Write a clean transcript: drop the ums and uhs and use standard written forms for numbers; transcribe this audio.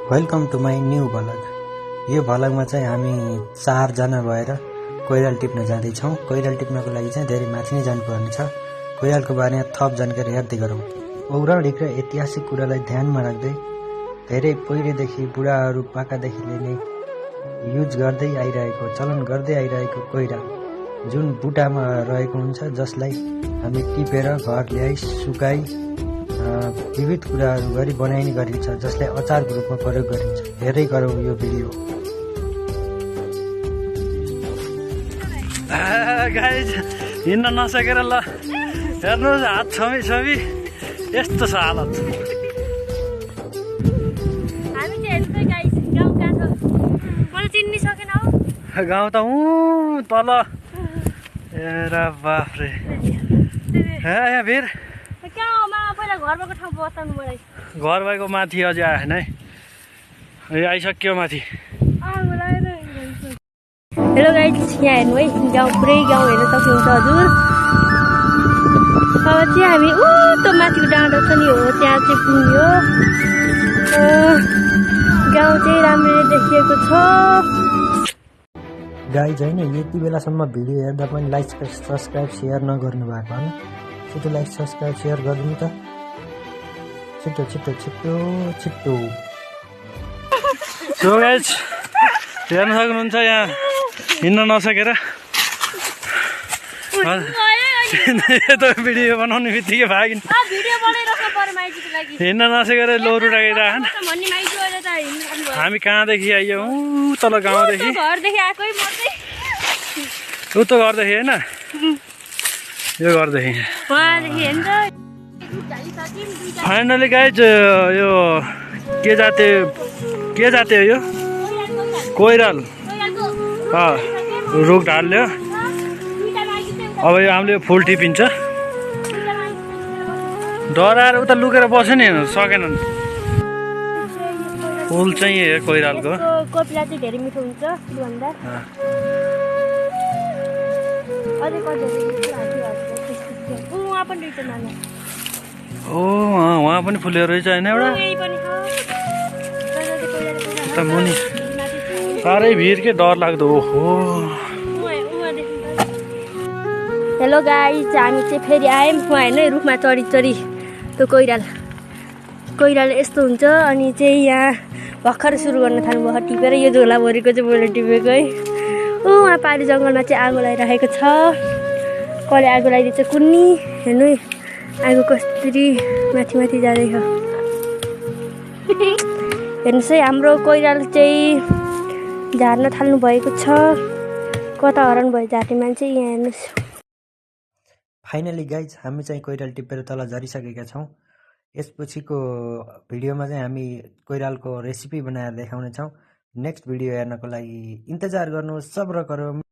Welcome to my new vlog. यो भ्लगमा चाहिँ हामी 4 जना भएर कोइराल टिप्न जाँदैछौँ। कोइराल टिप्नको लागि चाहिँ धेरै माथि नै जानुपर्ने छ। कोइरालको बारेमा थप जानकारी हेर्दै गरौँ। पौराणिक र ऐतिहासिक कुरालाई ध्यानमा राख्दै धेरै पहिलेदेखि बुढाहरू पाकादेखिले नै युज गर्दै आइरहेको चलन गर्दै आइरहेको कोइराल जुन बुटामा रहेको हुन्छ, जसलाई हामी टिपेर घर ल्याई सुकाई विविध कुराहरू गरी बनाइने गरिन्छ, जसलाई अचारको रूपमा प्रयोग गरिन्छ। हेर्दै गरौँ यो भिडियो। गाइज हिँड्न नसकेर ल हेर्नुहोस्, हात छमी छमी यस्तो छ हालत। हामी चाहिँ हेर्नु गाइस गाउँ कहाँ छ मलाई चिन्नै सकेन हो। गाउँ त तल हेर बाफ्रे यहाँ भिर कहाँमा पहिला घर भएको ठाउँ बताउनु मलाई। घर भएको माथि अझै आएन है, आइसक्यो माथि। हेलो गाइस, यहाँ हेर्नु है, गाउँ पुरै गाउँ हेर्न सक्नुहुन्छ हजुर। अब चाहिँ हामी त्यो माथिको डाँडो छ नि हो, त्यहाँ चाहिँ पुग्यो। गाउँ चाहिँ राम्ररी देखिएको छ गाइज होइन, यति बेलासम्म भिडियो हेर्दा पनि लाइक सब्सक्राइब सेयर नगर्नु भएको होइन, छिटो लाइक सब्सक्राइब सेयर गरिदिनु त, छिटो छिटो छिटो छिटो। सो गाइज हेर्न सक्नुहुन्छ, यहाँ हिँड्न नसकेर भिडियो बनाउने बित्तिकै भागिन्। हिँड्न नसकेर लोरू राखिरहेन। हामी कहाँदेखि आइयो? तल गाउँदेखि, उतो घरदेखि होइन, यो घरदेखि। फाइनली गाइज यो के जाते हो यो? कोइराल रुख ढाल्यो। अब यो हामीले फुल टिपिन्छ। डराएर उता लुकेर बस्यो नि, सकेनन्। फुल चाहिँ कोइरालको कोपिला चाहिँ धेरै मिठो हुन्छ त्योभन्दा। उहाँ पनि फुलेको रहेछ होइन एउटा यता मुनि। साह्रै भिड के डर लाग्दो। ओहो हेलो गाइस, हामी चाहिँ फेरि आयौँ। उहाँ हेर्नु रुखमा चढी त्यो कोइराल यस्तो हुन्छ। अनि चाहिँ यहाँ भर्खर सुरु गर्न थाल्नुभयो टिपेर। यो झोलाभरिको चाहिँ मैले टिपेको है। उहाँ पारी जङ्गलमा चाहिँ आगो लगाइरहेको छ। कसले आगो लगाइदिन्छ कुन्नी। हेर्नु आगो कसरी माथि माथि जाँदैछ। हेर्नुहोस् है, हाम्रो कोइराल चाहिँ झार्न थाल्नु भएको छ। कता हराउनु भयो झार्ने मान्छे, यहाँ हेर्नुहोस्। फाइनली गाइज हामी चाहिँ कोइराल टिपेर तल झरिसकेका छौँ। यसपछिको भिडियोमा चाहिँ हामी कोइरालको रेसिपी बनाएर देखाउनेछौँ। नेक्स्ट भिडियो हेर्नको लागि इन्तजार गर्नुहोस्, सब्र गरौँ।